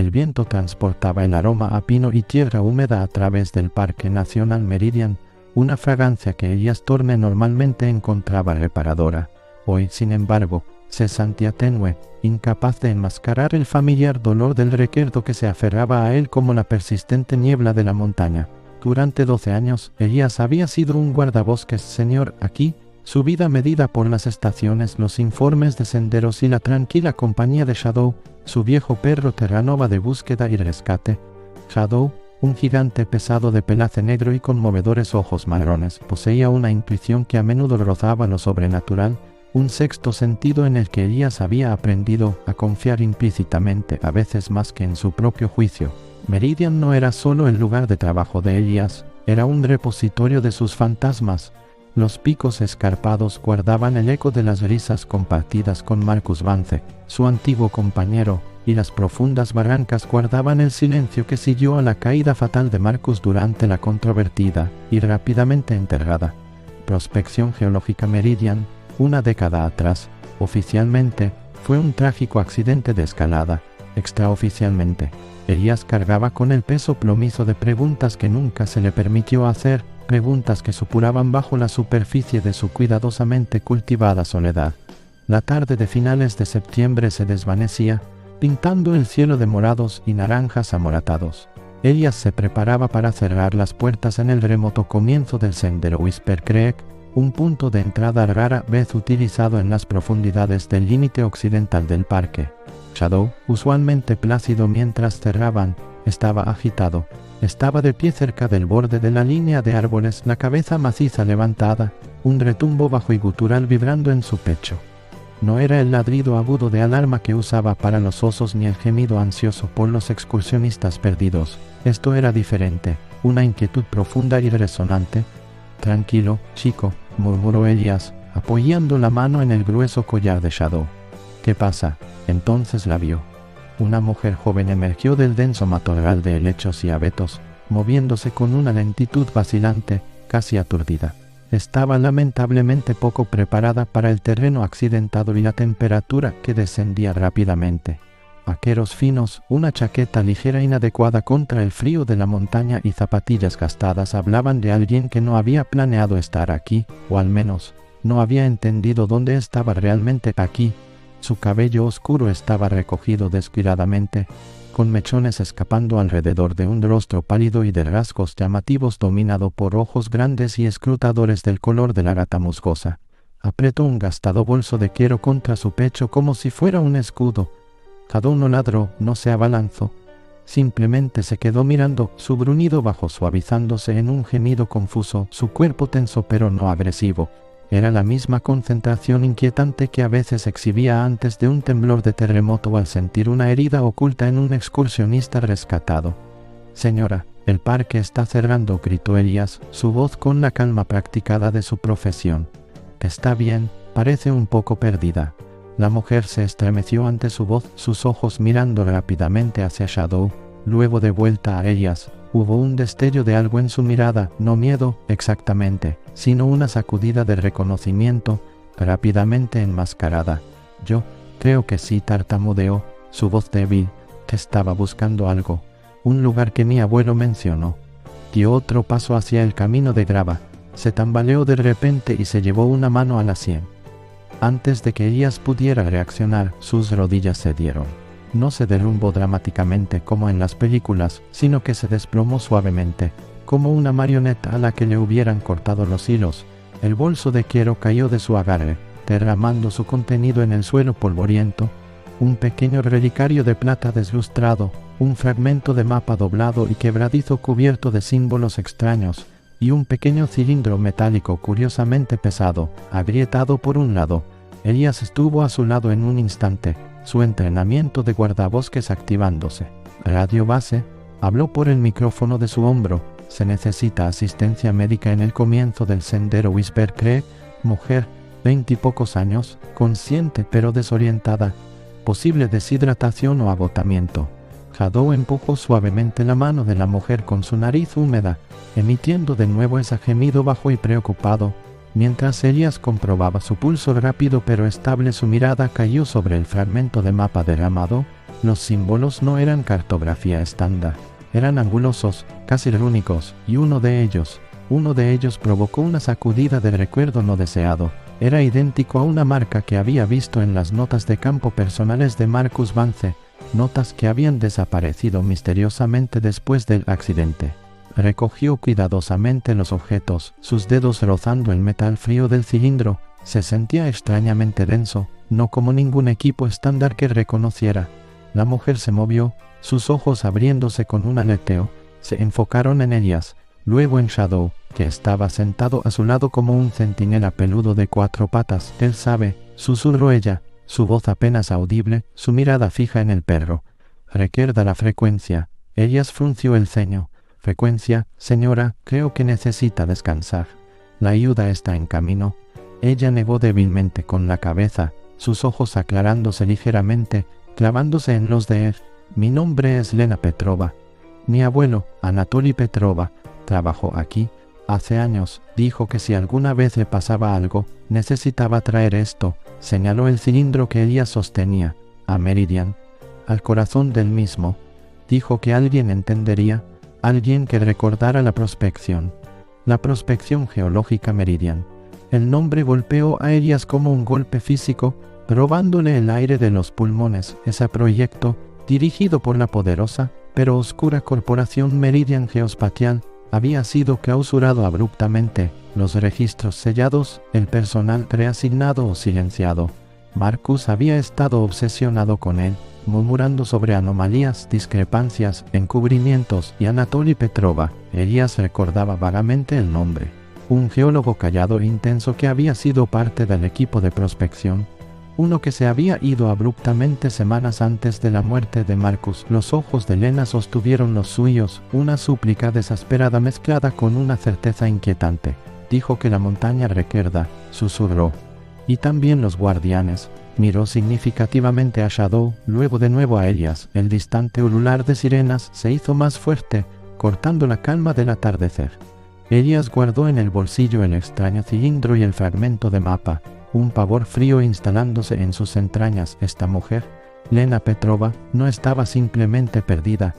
El viento transportaba el aroma a pino y tierra húmeda a través del Parque Nacional Meridian, una fragancia que Elías Thorne normalmente encontraba reparadora. Hoy, sin embargo, se sentía tenue, incapaz de enmascarar el familiar dolor del recuerdo que se aferraba a él como la persistente niebla de la montaña. Durante 12 años, Elías había sido un guardabosques, señor. Aquí, su vida medida por las estaciones, los informes de senderos y la tranquila compañía de Shadow, su viejo perro Terranova de búsqueda y rescate. Shadow, un gigante pesado de pelaje negro y conmovedores ojos marrones, poseía una intuición que a menudo rozaba lo sobrenatural, un sexto sentido en el que Elías había aprendido a confiar implícitamente, a veces más que en su propio juicio. Meridian no era solo el lugar de trabajo de Elías, era un repositorio de sus fantasmas. Los picos escarpados guardaban el eco de las risas compartidas con Marcus Vance, su antiguo compañero, y las profundas barrancas guardaban el silencio que siguió a la caída fatal de Marcus durante la controvertida y rápidamente enterrada prospección geológica Meridian. Una década atrás, oficialmente, fue un trágico accidente de escalada. Extraoficialmente, Elías cargaba con el peso plomizo de preguntas que nunca se le permitió hacer, preguntas que supuraban bajo la superficie de su cuidadosamente cultivada soledad. La tarde de finales de septiembre se desvanecía, pintando el cielo de morados y naranjas amoratados. Elías se preparaba para cerrar las puertas en el remoto comienzo del sendero Whisper Creek, un punto de entrada rara vez utilizado en las profundidades del límite occidental del parque. Shadow, usualmente plácido mientras cerraban, estaba agitado. Estaba de pie cerca del borde de la línea de árboles, la cabeza maciza levantada, un retumbo bajo y gutural vibrando en su pecho. No era el ladrido agudo de alarma que usaba para los osos ni el gemido ansioso por los excursionistas perdidos. Esto era diferente, una inquietud profunda y resonante. «Tranquilo, chico», murmuró Elías, apoyando la mano en el grueso collar de Shadow. «¿Qué pasa?». Entonces la vio. Una mujer joven emergió del denso matorral de helechos y abetos, moviéndose con una lentitud vacilante, casi aturdida. Estaba lamentablemente poco preparada para el terreno accidentado y la temperatura que descendía rápidamente. Vaqueros finos, una chaqueta ligera inadecuada contra el frío de la montaña y zapatillas gastadas hablaban de alguien que no había planeado estar aquí, o al menos, no había entendido dónde estaba realmente aquí. Su cabello oscuro estaba recogido descuidadamente, con mechones escapando alrededor de un rostro pálido y de rasgos llamativos dominado por ojos grandes y escrutadores del color de la gata musgosa. Apretó un gastado bolso de cuero contra su pecho como si fuera un escudo. Shadow no ladró, no se abalanzó. Simplemente se quedó mirando, su gruñido bajó suavizándose en un gemido confuso, su cuerpo tenso pero no agresivo. Era la misma concentración inquietante que a veces exhibía antes de un temblor de terremoto o al sentir una herida oculta en un excursionista rescatado. «Señora, el parque está cerrando», gritó Elías, su voz con la calma practicada de su profesión. «Está bien, parece un poco perdida». La mujer se estremeció ante su voz, sus ojos mirando rápidamente hacia Shadow, luego de vuelta a Elías. Hubo un destello de algo en su mirada, no miedo, exactamente, sino una sacudida de reconocimiento, rápidamente enmascarada. «Yo creo que sí», tartamudeó, su voz débil. «Te estaba buscando algo, un lugar que mi abuelo mencionó». Dio otro paso hacia el camino de grava, se tambaleó de repente y se llevó una mano a la sien. Antes de que Elías pudiera reaccionar, sus rodillas cedieron. No se derrumbó dramáticamente como en las películas, sino que se desplomó suavemente, como una marioneta a la que le hubieran cortado los hilos. El bolso de cuero cayó de su agarre, derramando su contenido en el suelo polvoriento. Un pequeño relicario de plata deslustrado, un fragmento de mapa doblado y quebradizo cubierto de símbolos extraños, y un pequeño cilindro metálico curiosamente pesado, agrietado por un lado. Elías estuvo a su lado en un instante, su entrenamiento de guardabosques activándose. «Radio base», habló por el micrófono de su hombro. «Se necesita asistencia médica en el comienzo del sendero Whisper Creek. Mujer, 20 y pocos años, consciente pero desorientada. Posible deshidratación o agotamiento». Shadow empujó suavemente la mano de la mujer con su nariz húmeda, emitiendo de nuevo ese gemido bajo y preocupado. Mientras Elías comprobaba su pulso rápido pero estable, su mirada cayó sobre el fragmento de mapa derramado. Los símbolos no eran cartografía estándar, eran angulosos, casi rúnicos, y uno de ellos provocó una sacudida de recuerdo no deseado. Era idéntico a una marca que había visto en las notas de campo personales de Marcus Vance, notas que habían desaparecido misteriosamente después del accidente. Recogió cuidadosamente los objetos, sus dedos rozando el metal frío del cilindro. Se sentía extrañamente denso, no como ningún equipo estándar que reconociera. La mujer se movió, sus ojos abriéndose con un aleteo, se enfocaron en ellas, luego en Shadow, que estaba sentado a su lado como un centinela peludo de 4 patas. Él sabe, susurró ella, su voz apenas audible, su mirada fija en el perro. Recuerda la frecuencia. Ellas frunció el ceño. Frecuencia, señora, creo que necesita descansar. La ayuda está en camino. Ella negó débilmente con la cabeza, sus ojos aclarándose ligeramente, clavándose en los de él. Mi nombre es Lena Petrova. Mi abuelo, Anatoly Petrova, trabajó aquí. Hace años, dijo que si alguna vez le pasaba algo, necesitaba traer esto. Señaló el cilindro que ella sostenía, a Meridian, al corazón del mismo. Dijo que alguien entendería, alguien que recordara la prospección. La prospección geológica Meridian. El nombre golpeó a ellas como un golpe físico, robándole el aire de los pulmones. Ese proyecto, dirigido por la poderosa, pero oscura corporación Meridian Geospatial, había sido clausurado abruptamente, los registros sellados, el personal reasignado o silenciado. Marcus había estado obsesionado con él, murmurando sobre anomalías, discrepancias, encubrimientos, y Anatoly Petrova. Elías recordaba vagamente el nombre. Un geólogo callado e intenso que había sido parte del equipo de prospección. Uno que se había ido abruptamente semanas antes de la muerte de Marcus. Los ojos de Lena sostuvieron los suyos, una súplica desesperada mezclada con una certeza inquietante. Dijo que la montaña recuerda, susurró. Y también los guardianes. Miró significativamente a Shadow, luego de nuevo a ellas. El distante ulular de sirenas se hizo más fuerte, cortando la calma del atardecer. Elías guardó en el bolsillo el extraño cilindro y el fragmento de mapa, un pavor frío instalándose en sus entrañas. Esta mujer, Lena Petrova, no estaba simplemente perdida.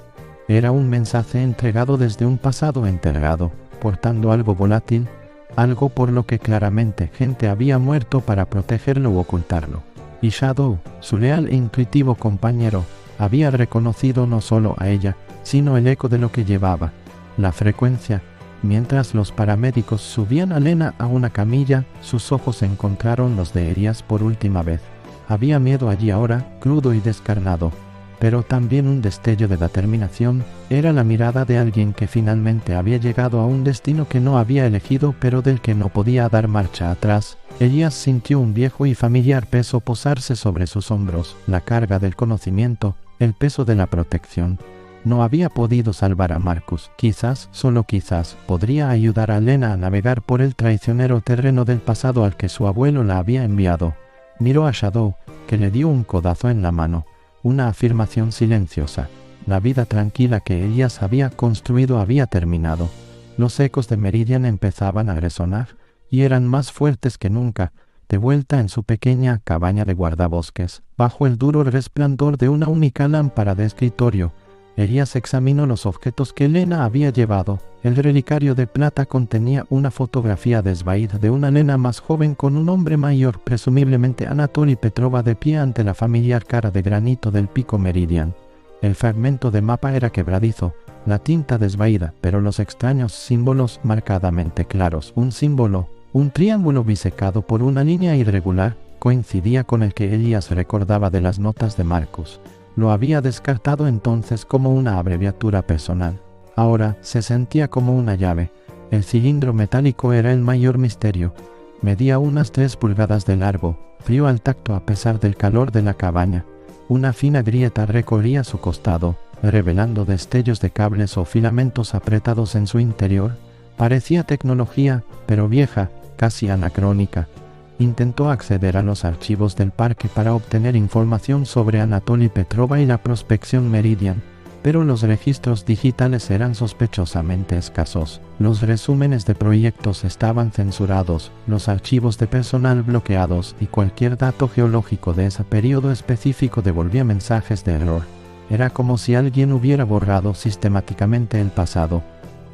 Era un mensaje entregado desde un pasado enterrado, portando algo volátil, algo por lo que claramente gente había muerto para protegerlo u ocultarlo. Y Shadow, su leal e intuitivo compañero, había reconocido no solo a ella, sino el eco de lo que llevaba, la frecuencia. Mientras los paramédicos subían a Lena a una camilla, sus ojos encontraron los de Elías por última vez. Había miedo allí ahora, crudo y descarnado, pero también un destello de determinación. Era la mirada de alguien que finalmente había llegado a un destino que no había elegido pero del que no podía dar marcha atrás. Elías sintió un viejo y familiar peso posarse sobre sus hombros, la carga del conocimiento, el peso de la protección. No había podido salvar a Marcus. Quizás, solo quizás, podría ayudar a Lena a navegar por el traicionero terreno del pasado al que su abuelo la había enviado. Miró a Shadow, que le dio un codazo en la mano, una afirmación silenciosa. La vida tranquila que Elías había construido había terminado. Los ecos de Meridian empezaban a resonar, y eran más fuertes que nunca. De vuelta en su pequeña cabaña de guardabosques, bajo el duro resplandor de una única lámpara de escritorio, Elías examinó los objetos que Lena había llevado. El relicario de plata contenía una fotografía desvaída de una nena más joven con un hombre mayor, presumiblemente Anatoly Petrova, de pie ante la familiar cara de granito del pico Meridian. El fragmento de mapa era quebradizo, la tinta desvaída, pero los extraños símbolos marcadamente claros. Un símbolo, un triángulo bisecado por una línea irregular, coincidía con el que Elías recordaba de las notas de Marcus. Lo había descartado entonces como una abreviatura personal. Ahora se sentía como una llave. El cilindro metálico era el mayor misterio. Medía unas 3 pulgadas de largo, frío al tacto a pesar del calor de la cabaña. Una fina grieta recorría su costado, revelando destellos de cables o filamentos apretados en su interior. Parecía tecnología, pero vieja, casi anacrónica. Intentó acceder a los archivos del parque para obtener información sobre Anatoly Petrova y la prospección Meridian, pero los registros digitales eran sospechosamente escasos. Los resúmenes de proyectos estaban censurados, los archivos de personal bloqueados y cualquier dato geológico de ese periodo específico devolvía mensajes de error. Era como si alguien hubiera borrado sistemáticamente el pasado.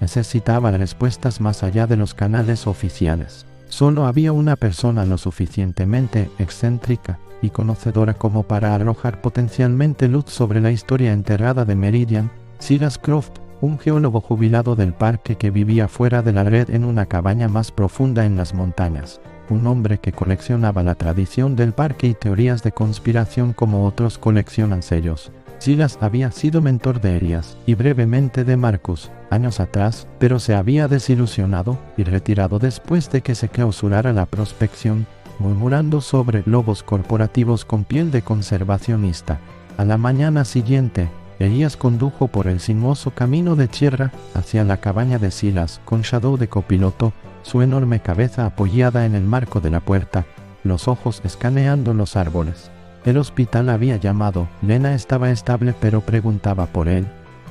Necesitaba respuestas más allá de los canales oficiales. Solo había una persona lo suficientemente excéntrica y conocedora como para arrojar potencialmente luz sobre la historia enterrada de Meridian: Silas Croft, un geólogo jubilado del parque que vivía fuera de la red en una cabaña más profunda en las montañas. Un hombre que coleccionaba la tradición del parque y teorías de conspiración como otros coleccionan sellos. Silas había sido mentor de Elias y brevemente de Marcus años atrás, pero se había desilusionado y retirado después de que se clausurara la prospección, murmurando sobre lobos corporativos con piel de conservacionista. A la mañana siguiente, Elias condujo por el sinuoso camino de tierra hacia la cabaña de Silas con Shadow de copiloto, su enorme cabeza apoyada en el marco de la puerta, los ojos escaneando los árboles. El hospital había llamado, Lena estaba estable pero preguntaba por él.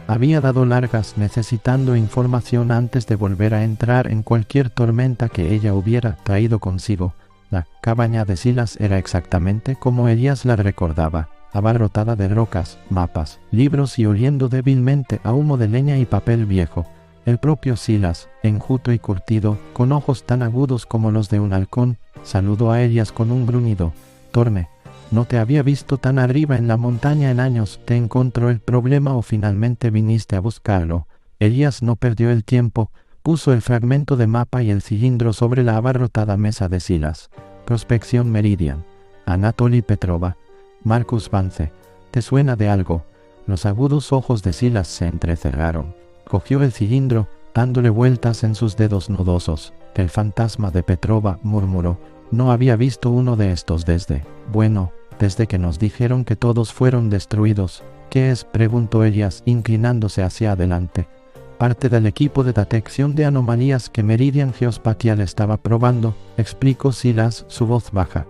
Había dado largas necesitando información antes de volver a entrar en cualquier tormenta que ella hubiera traído consigo. La cabaña de Silas era exactamente como Elias la recordaba, abarrotada de rocas, mapas, libros y oliendo débilmente a humo de leña y papel viejo. El propio Silas, enjuto y curtido, con ojos tan agudos como los de un halcón, saludó a Elias con un gruñido. «Torme, no te había visto tan arriba en la montaña en años. ¿Te encontró el problema o finalmente viniste a buscarlo?» Elias no perdió el tiempo. Puso el fragmento de mapa y el cilindro sobre la abarrotada mesa de Silas. Prospección Meridian. Anatoly Petrova. Marcus Vance. ¿Te suena de algo? Los agudos ojos de Silas se entrecerraron. Cogió el cilindro, dándole vueltas en sus dedos nudosos. El fantasma de Petrova, murmuró. No había visto uno de estos desde que nos dijeron que todos fueron destruidos. ¿Qué es?, preguntó Elias, inclinándose hacia adelante. Parte del equipo de detección de anomalías que Meridian Geospatial estaba probando, explicó Silas, su voz baja.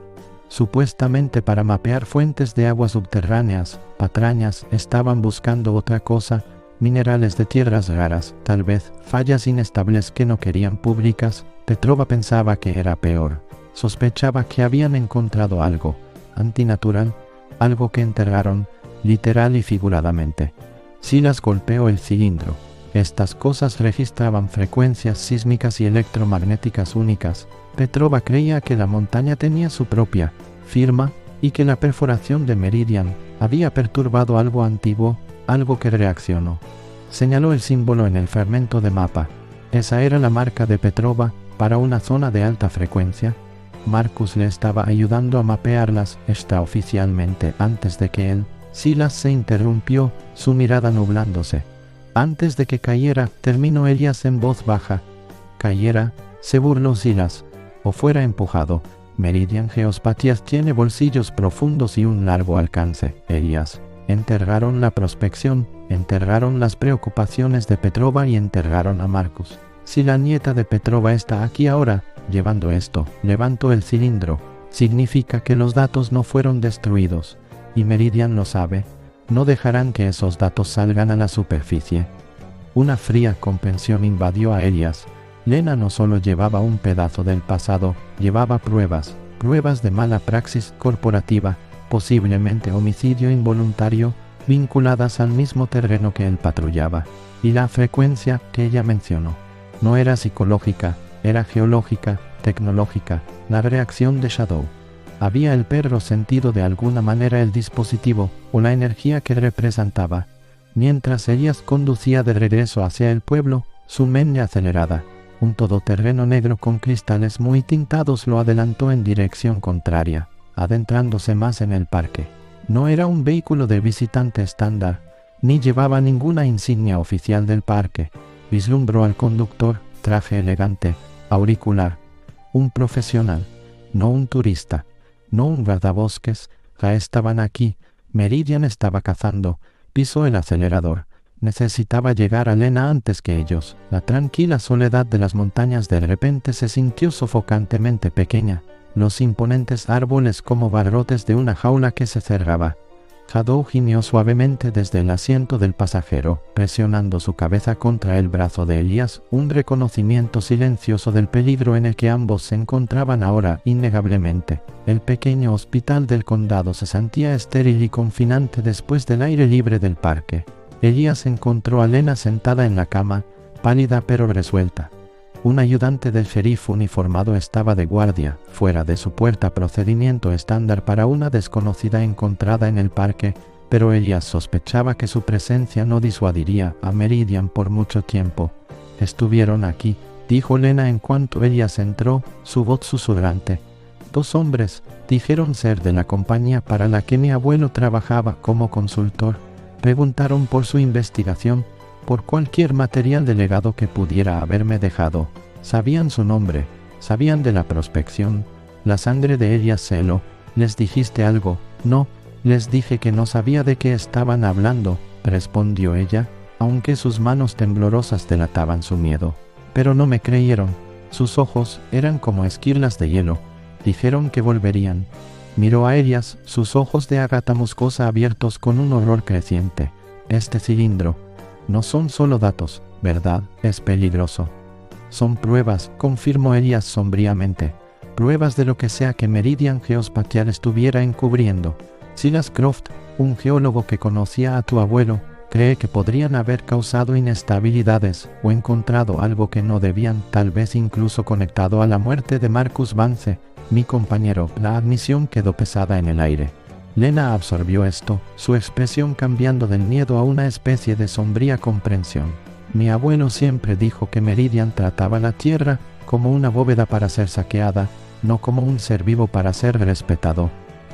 Supuestamente para mapear fuentes de agua subterráneas, patrañas estaban buscando otra cosa, minerales de tierras raras, tal vez, fallas inestables que no querían públicas. Petrova pensaba que era peor. Sospechaba que habían encontrado algo antinatural, algo que enterraron, literal y figuradamente. Silas golpeó el cilindro. Estas cosas registraban frecuencias sísmicas y electromagnéticas únicas. Petrova creía que la montaña tenía su propia firma y que la perforación de Meridian había perturbado algo antiguo, algo que reaccionó. Señaló el símbolo en el fragmento de mapa. Esa era la marca de Petrova para una zona de alta frecuencia. Marcus le estaba ayudando a mapearlas extraoficialmente antes de que él. Silas se interrumpió, su mirada nublándose. Antes de que cayera, terminó Elias en voz baja. ¿Cayera?, se burló Silas. O fuera empujado. Meridian Geospatial tiene bolsillos profundos y un largo alcance, Elias. Enterraron la prospección, enterraron las preocupaciones de Petrova y enterraron a Marcus. Si la nieta de Petrova está aquí ahora, llevando esto, levantó el cilindro, significa que los datos no fueron destruidos. Y Meridian lo sabe. No dejarán que esos datos salgan a la superficie. Una fría comprensión invadió a Elias. Lena no solo llevaba un pedazo del pasado, llevaba pruebas de mala praxis corporativa, posiblemente homicidio involuntario, vinculadas al mismo terreno que él patrullaba. Y la frecuencia que ella mencionó no era psicológica, era geológica, tecnológica, la reacción de Shadow. Había el perro sentido de alguna manera el dispositivo o la energía que representaba. Mientras Elias conducía de regreso hacia el pueblo, su mente acelerada, un todoterreno negro con cristales muy tintados lo adelantó en dirección contraria, adentrándose más en el parque. No era un vehículo de visitante estándar, ni llevaba ninguna insignia oficial del parque. Vislumbró al conductor, traje elegante, auricular. Un profesional, no un turista, no un guardabosques. Ya estaban aquí. Meridian estaba cazando. Pisó el acelerador. Necesitaba llegar a Lena antes que ellos. La tranquila soledad de las montañas de repente se sintió sofocantemente pequeña. Los imponentes árboles como barrotes de una jaula que se cerraba. Shadow gimió suavemente desde el asiento del pasajero, presionando su cabeza contra el brazo de Elías, un reconocimiento silencioso del peligro en el que ambos se encontraban ahora, innegablemente. El pequeño hospital del condado se sentía estéril y confinante después del aire libre del parque. Elías encontró a Lena sentada en la cama, pálida pero resuelta. Un ayudante del sheriff uniformado estaba de guardia, fuera de su puerta, procedimiento estándar para una desconocida encontrada en el parque, pero Elías sospechaba que su presencia no disuadiría a Meridian por mucho tiempo. «Estuvieron aquí», dijo Lena en cuanto Elías entró, su voz susurrante. «2 hombres, dijeron ser de la compañía para la que mi abuelo trabajaba como consultor. Preguntaron por su investigación, por cualquier material de legado que pudiera haberme dejado. Sabían su nombre, sabían de la prospección. La sangre de Elías se heló. ¿Les dijiste algo?» «No, les dije que no sabía de qué estaban hablando», respondió ella, aunque sus manos temblorosas delataban su miedo. «Pero no me creyeron. Sus ojos eran como esquirlas de hielo. Dijeron que volverían». Miró a Elías, sus ojos de ágata musgosa abiertos con un horror creciente. «Este cilindro. No son solo datos, ¿verdad? Es peligroso». «Son pruebas», confirmó Elías sombríamente. «Pruebas de lo que sea que Meridian Geospatial estuviera encubriendo. Silas Croft, un geólogo que conocía a tu abuelo, cree que podrían haber causado inestabilidades o encontrado algo que no debían, tal vez incluso conectado a la muerte de Marcus Vance, mi compañero». La admisión quedó pesada en el aire. Lena absorbió esto, su expresión cambiando del miedo a una especie de sombría comprensión. «Mi abuelo siempre dijo que Meridian trataba la tierra como una bóveda para ser saqueada, no como un ser vivo para ser respetado.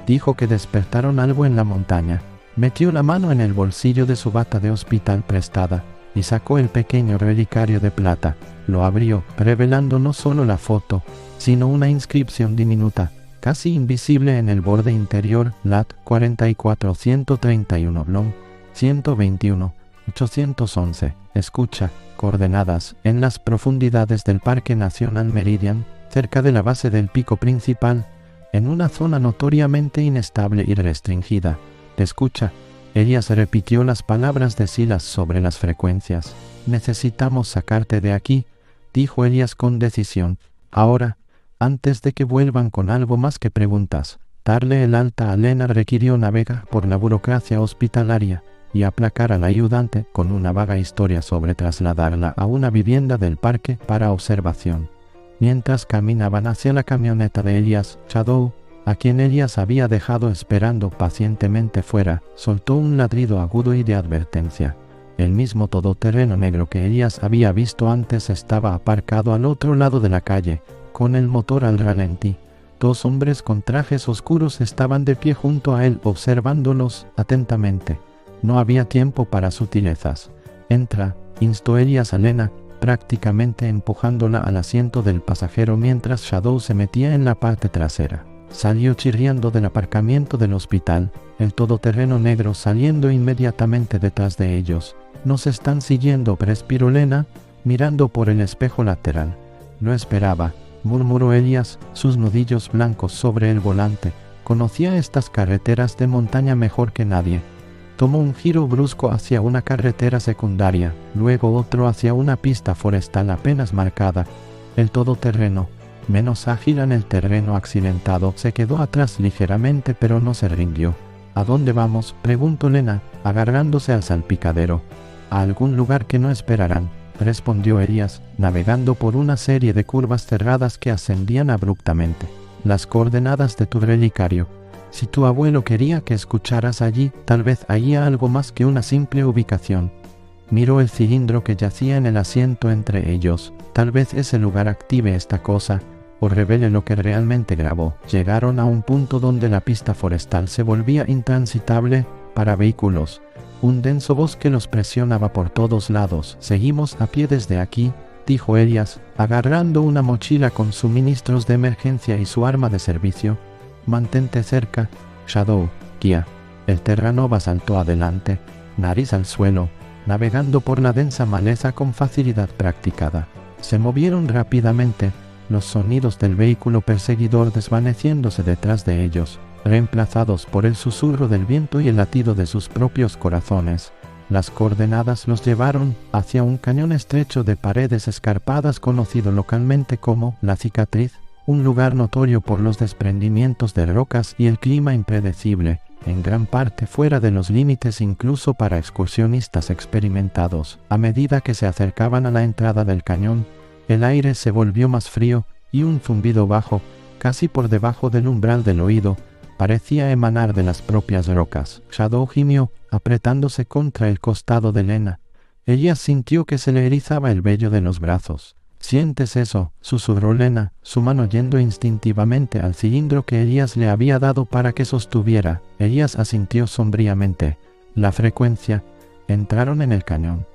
Dijo que despertaron algo en la montaña». Metió la mano en el bolsillo de su bata de hospital prestada y sacó el pequeño relicario de plata. Lo abrió, revelando no solo la foto, sino una inscripción diminuta, casi invisible en el borde interior: Lat 44131 Blom 121 811. «Escucha, coordenadas, en las profundidades del Parque Nacional Meridian, cerca de la base del pico principal, en una zona notoriamente inestable y restringida. Escucha». Elías repitió las palabras de Silas sobre las frecuencias. «Necesitamos sacarte de aquí», dijo Elías con decisión. «Ahora, antes de que vuelvan con algo más que preguntas». Darle el alta a Lena requirió navegar por la burocracia hospitalaria y aplacar al ayudante con una vaga historia sobre trasladarla a una vivienda del parque para observación. Mientras caminaban hacia la camioneta de Elías, Shadow, a quien Elías había dejado esperando pacientemente fuera, soltó un ladrido agudo y de advertencia. El mismo todoterreno negro que Elías había visto antes estaba aparcado al otro lado de la calle, con el motor al ralentí. 2 hombres con trajes oscuros estaban de pie junto a él, observándolos atentamente. No había tiempo para sutilezas. «Entra», instó Elías a Lena, prácticamente empujándola al asiento del pasajero mientras Shadow se metía en la parte trasera. Salió chirriando del aparcamiento del hospital, el todoterreno negro saliendo inmediatamente detrás de ellos. «Nos están siguiendo», respiró Lena, mirando por el espejo lateral. «Lo esperaba», murmuró Elías, sus nudillos blancos sobre el volante. Conocía estas carreteras de montaña mejor que nadie. Tomó un giro brusco hacia una carretera secundaria, luego otro hacia una pista forestal apenas marcada. El todoterreno, menos ágil en el terreno accidentado, se quedó atrás ligeramente pero no se rindió. «¿A dónde vamos?», preguntó Lena, agarrándose al salpicadero. «A algún lugar que no esperarán», respondió Elías, navegando por una serie de curvas cerradas que ascendían abruptamente. «Las coordenadas de tu relicario. Si tu abuelo quería que escucharas allí, tal vez había algo más que una simple ubicación». Miró el cilindro que yacía en el asiento entre ellos. «Tal vez ese lugar active esta cosa, o revele lo que realmente grabó». Llegaron a un punto donde la pista forestal se volvía intransitable para vehículos. Un denso bosque los presionaba por todos lados. «Seguimos a pie desde aquí», dijo Elías, agarrando una mochila con suministros de emergencia y su arma de servicio. «Mantente cerca, Shadow, guía». El Terranova saltó adelante, nariz al suelo, navegando por la densa maleza con facilidad practicada. Se movieron rápidamente, los sonidos del vehículo perseguidor desvaneciéndose detrás de ellos. reemplazados por el susurro del viento y el latido de sus propios corazones. Las coordenadas los llevaron hacia un cañón estrecho de paredes escarpadas conocido localmente como La Cicatriz, un lugar notorio por los desprendimientos de rocas y el clima impredecible, en gran parte fuera de los límites incluso para excursionistas experimentados. A medida que se acercaban a la entrada del cañón, el aire se volvió más frío y un zumbido bajo, casi por debajo del umbral del oído, parecía emanar de las propias rocas. Shadow gimió, apretándose contra el costado de Lena. Ella sintió que se le erizaba el vello de los brazos. «¿Sientes eso?», susurró Lena, su mano yendo instintivamente al cilindro que Elías le había dado para que sostuviera. Elías asintió sombríamente. La frecuencia. Entraron en el cañón.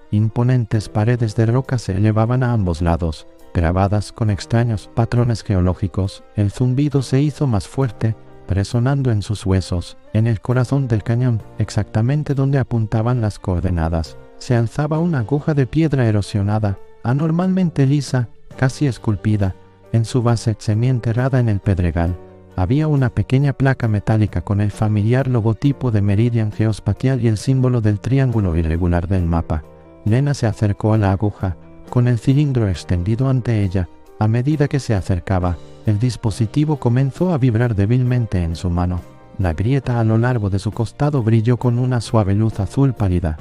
Imponentes paredes de roca se elevaban a ambos lados, grabadas con extraños patrones geológicos. El zumbido se hizo más fuerte, resonando en sus huesos. En el corazón del cañón, exactamente donde apuntaban las coordenadas, se alzaba una aguja de piedra erosionada, anormalmente lisa, casi esculpida. En su base, semienterrada en el pedregal, había una pequeña placa metálica con el familiar logotipo de Meridian Geospatial y el símbolo del triángulo irregular del mapa. Lena se acercó a la aguja, con el cilindro extendido ante ella. A medida que se acercaba, el dispositivo comenzó a vibrar débilmente en su mano. La grieta a lo largo de su costado brilló con una suave luz azul pálida.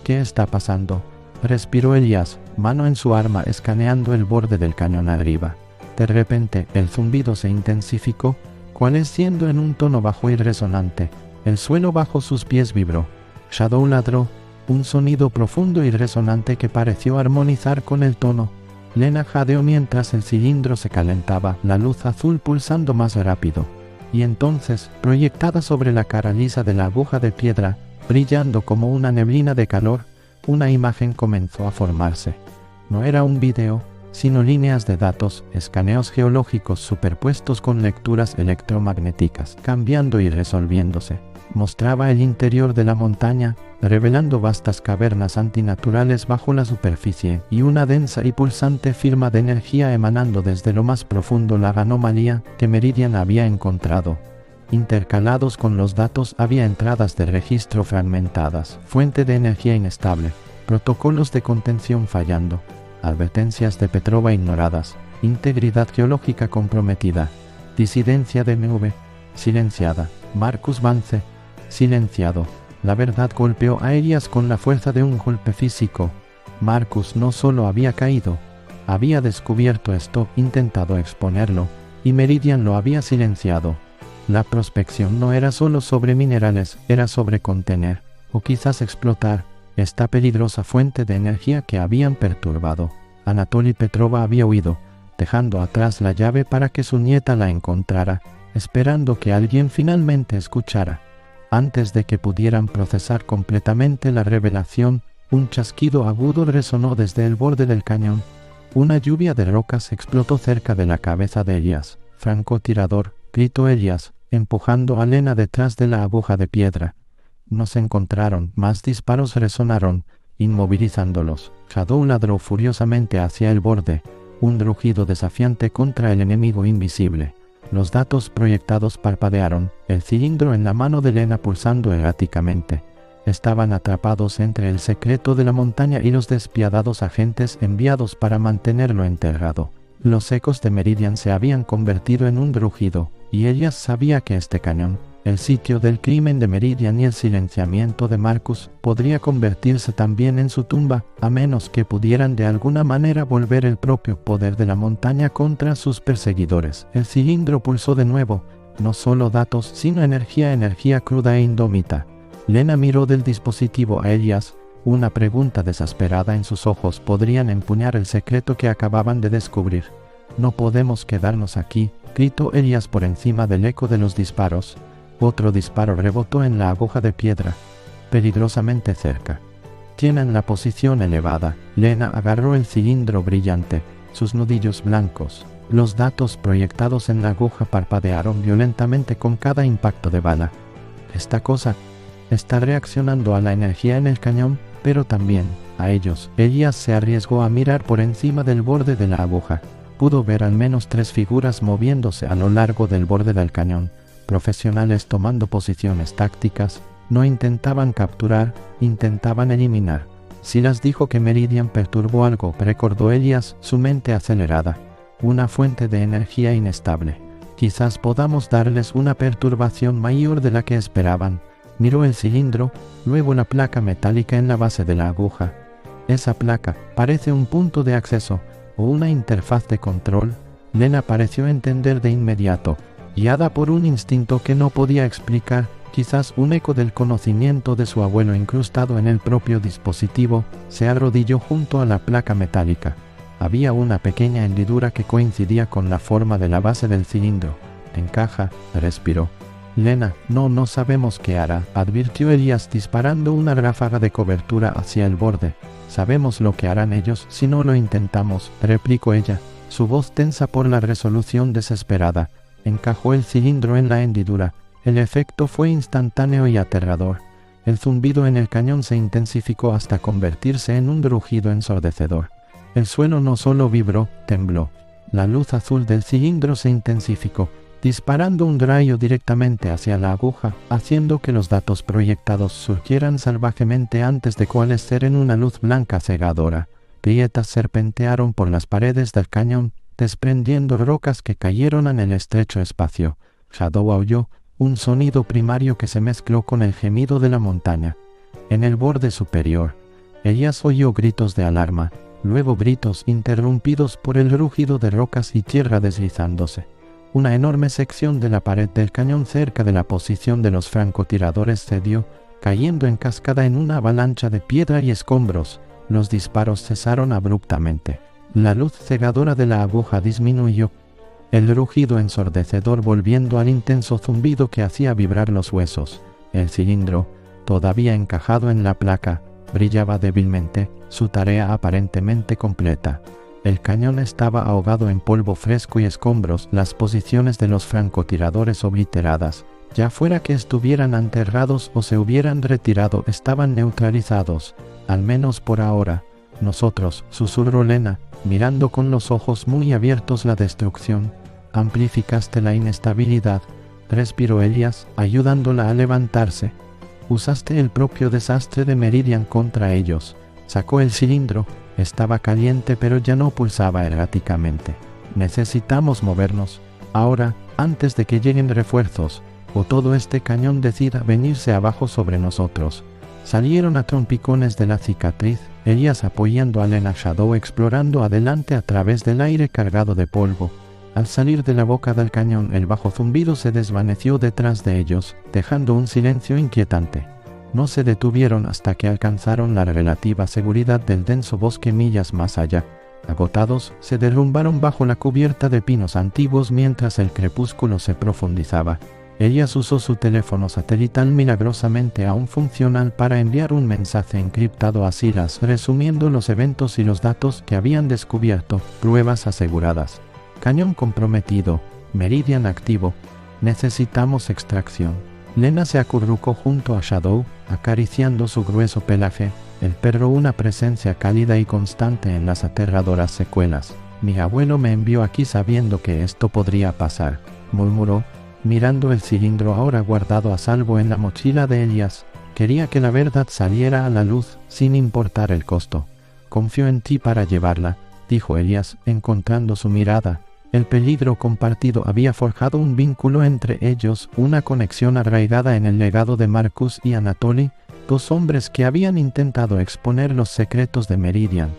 «¿Qué está pasando?», respiró Elías, mano en su arma escaneando el borde del cañón arriba. De repente, el zumbido se intensificó, coalesciendo en un tono bajo y resonante. El suelo bajo sus pies vibró. Shadow ladró, un sonido profundo y resonante que pareció armonizar con el tono. Lena jadeó mientras el cilindro se calentaba, la luz azul pulsando más rápido. Y entonces, proyectada sobre la cara lisa de la aguja de piedra, brillando como una neblina de calor, una imagen comenzó a formarse. No era un video, sino líneas de datos, escaneos geológicos superpuestos con lecturas electromagnéticas, cambiando y resolviéndose. Mostraba el interior de la montaña, revelando vastas cavernas antinaturales bajo la superficie y una densa y pulsante firma de energía emanando desde lo más profundo. La anomalía que Meridian había encontrado. Intercalados con los datos había entradas de registro fragmentadas, fuente de energía inestable, protocolos de contención fallando, advertencias de Petrova ignoradas, integridad geológica comprometida, disidencia de MV, silenciada, Marcus Vance, silenciado. La verdad golpeó a Elías con la fuerza de un golpe físico. Marcus no solo había caído, había descubierto esto, intentado exponerlo, y Meridian lo había silenciado. La prospección no era solo sobre minerales, era sobre contener, o quizás explotar, esta peligrosa fuente de energía que habían perturbado. Anatoly Petrova había huido, dejando atrás la llave para que su nieta la encontrara, esperando que alguien finalmente escuchara. Antes de que pudieran procesar completamente la revelación, un chasquido agudo resonó desde el borde del cañón. Una lluvia de rocas explotó cerca de la cabeza de Elías. «Francotirador», gritó Elías, empujando a Lena detrás de la aguja de piedra. No se encontraron, más disparos resonaron, inmovilizándolos. Shadow ladró furiosamente hacia el borde, un rugido desafiante contra el enemigo invisible. Los datos proyectados parpadearon, el cilindro en la mano de Lena pulsando erráticamente. Estaban atrapados entre el secreto de la montaña y los despiadados agentes enviados para mantenerlo enterrado. Los ecos de Meridian se habían convertido en un rugido, y ella sabía que este cañón, el sitio del crimen de Meridian y el silenciamiento de Marcus, podría convertirse también en su tumba, a menos que pudieran de alguna manera volver el propio poder de la montaña contra sus perseguidores. El cilindro pulsó de nuevo, no solo datos, sino energía cruda e indómita. Lena miró del dispositivo a Elías, una pregunta desesperada en sus ojos. ¿Podrían empuñar el secreto que acababan de descubrir? «No podemos quedarnos aquí», gritó Elías por encima del eco de los disparos. Otro disparo rebotó en la aguja de piedra, peligrosamente cerca. «Tienen la posición elevada». Lena agarró el cilindro brillante, sus nudillos blancos. Los datos proyectados en la aguja parpadearon violentamente con cada impacto de bala. «Esta cosa está reaccionando a la energía en el cañón, pero también a ellos». Elías se arriesgó a mirar por encima del borde de la aguja. Pudo ver al menos 3 figuras moviéndose a lo largo del borde del cañón. profesionales tomando posiciones tácticas, no intentaban capturar, intentaban eliminar. Silas dijo que Meridian perturbó algo, recordó Elias, su mente acelerada. Una fuente de energía inestable. Quizás podamos darles una perturbación mayor de la que esperaban. Miró el cilindro, luego la placa metálica en la base de la aguja. Esa placa parece un punto de acceso o una interfaz de control. Lena pareció entender de inmediato, guiada por un instinto que no podía explicar, quizás un eco del conocimiento de su abuelo incrustado en el propio dispositivo. Se arrodilló junto a la placa metálica. Había una pequeña hendidura que coincidía con la forma de la base del cilindro. Encaja, respiró. Lena, no sabemos qué hará, advirtió Elias disparando una ráfaga de cobertura hacia el borde. Sabemos lo que harán ellos si no lo intentamos, replicó ella, su voz tensa por la resolución desesperada. Encajó el cilindro en la hendidura. El efecto fue instantáneo y aterrador. El zumbido en el cañón se intensificó hasta convertirse en un rugido ensordecedor. El suelo no solo vibró, tembló. La luz azul del cilindro se intensificó, disparando un rayo directamente hacia la aguja, haciendo que los datos proyectados surgieran salvajemente antes de coalescer en una luz blanca cegadora. Grietas serpentearon por las paredes del cañón, desprendiendo rocas que cayeron en el estrecho espacio. Shadow aulló, un sonido primario que se mezcló con el gemido de la montaña. En el borde superior, Elias oyó gritos de alarma, luego gritos interrumpidos por el rugido de rocas y tierra deslizándose. Una enorme sección de la pared del cañón cerca de la posición de los francotiradores cedió, cayendo en cascada en una avalancha de piedra y escombros. Los disparos cesaron abruptamente. La luz cegadora de la aguja disminuyó, el rugido ensordecedor volviendo al intenso zumbido que hacía vibrar los huesos. El cilindro, todavía encajado en la placa, brillaba débilmente, su tarea aparentemente completa. El cañón estaba ahogado en polvo fresco y escombros, las posiciones de los francotiradores obliteradas, ya fuera que estuvieran enterrados o se hubieran retirado, estaban neutralizados, al menos por ahora. Nosotros, susurró Lena, mirando con los ojos muy abiertos la destrucción. Amplificaste la inestabilidad, respiró Elias, ayudándola a levantarse. Usaste el propio desastre de Meridian contra ellos. Sacó el cilindro, estaba caliente pero ya no pulsaba erráticamente. Necesitamos movernos, ahora, antes de que lleguen refuerzos, o todo este cañón decida venirse abajo sobre nosotros. Salieron a trompicones de la cicatriz, Elias apoyando a Lena, Shadow explorando adelante a través del aire cargado de polvo. Al salir de la boca del cañón, el bajo zumbido se desvaneció detrás de ellos, dejando un silencio inquietante. No se detuvieron hasta que alcanzaron la relativa seguridad del denso bosque millas más allá. Agotados, se derrumbaron bajo la cubierta de pinos antiguos mientras el crepúsculo se profundizaba. Elias usó su teléfono satelital milagrosamente aún funcional para enviar un mensaje encriptado a Silas resumiendo los eventos y los datos que habían descubierto, pruebas aseguradas. Cañón comprometido, Meridian activo, necesitamos extracción. Lena se acurrucó junto a Shadow, acariciando su grueso pelaje, el perro una presencia cálida y constante en las aterradoras secuelas. Mi abuelo me envió aquí sabiendo que esto podría pasar, murmuró, mirando el cilindro ahora guardado a salvo en la mochila de Elias. Quería que la verdad saliera a la luz, sin importar el costo. Confío en ti para llevarla, dijo Elias, encontrando su mirada. El peligro compartido había forjado un vínculo entre ellos, una conexión arraigada en el legado de Marcus y Anatoly, dos hombres que habían intentado exponer los secretos de Meridian.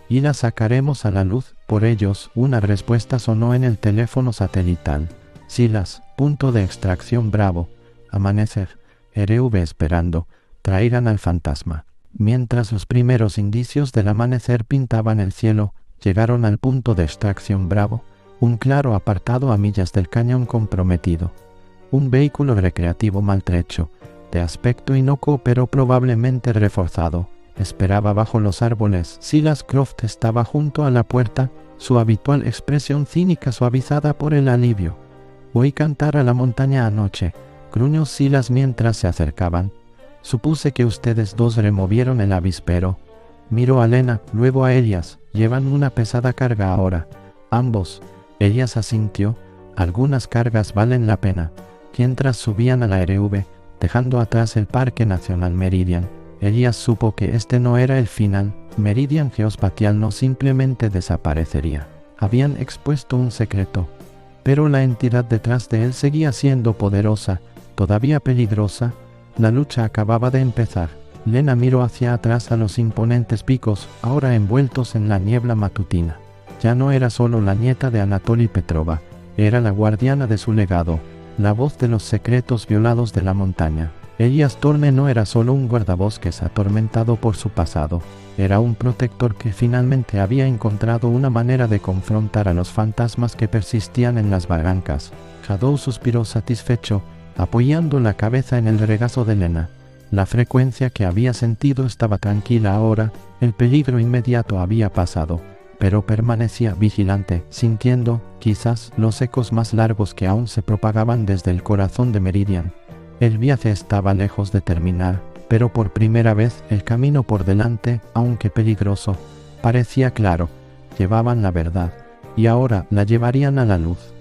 Y la sacaremos a la luz, por ellos, una respuesta sonó en el teléfono satelital. Silas, punto de extracción Bravo, amanecer, RV esperando, traerán al fantasma. Mientras los primeros indicios del amanecer pintaban el cielo, llegaron al punto de extracción Bravo, un claro apartado a millas del cañón comprometido. Un vehículo recreativo maltrecho, de aspecto inocuo pero probablemente reforzado, esperaba bajo los árboles. Silas Croft estaba junto a la puerta, su habitual expresión cínica suavizada por el alivio. Oí cantar a la montaña anoche, gruñó Silas mientras se acercaban. Supuse que ustedes dos removieron el avispero. Miró a Lena, luego a Elias. Llevan una pesada carga ahora. Ambos. Elias asintió. Algunas cargas valen la pena. Mientras subían a la RV, dejando atrás el Parque Nacional Meridian, Elías supo que este no era el final. Meridian Geospatial no simplemente desaparecería. Habían expuesto un secreto, pero la entidad detrás de él seguía siendo poderosa, todavía peligrosa. La lucha acababa de empezar. Lena miró hacia atrás a los imponentes picos, ahora envueltos en la niebla matutina. Ya no era solo la nieta de Anatoly Petrova, era la guardiana de su legado, la voz de los secretos violados de la montaña. Elías Torme no era solo un guardabosques atormentado por su pasado, era un protector que finalmente había encontrado una manera de confrontar a los fantasmas que persistían en las barrancas. Shadow suspiró satisfecho, apoyando la cabeza en el regazo de Lena. La frecuencia que había sentido estaba tranquila ahora, el peligro inmediato había pasado, pero permanecía vigilante, sintiendo, quizás, los ecos más largos que aún se propagaban desde el corazón de Meridian. El viaje estaba lejos de terminar, pero por primera vez el camino por delante, aunque peligroso, parecía claro. Llevaban la verdad, y ahora la llevarían a la luz.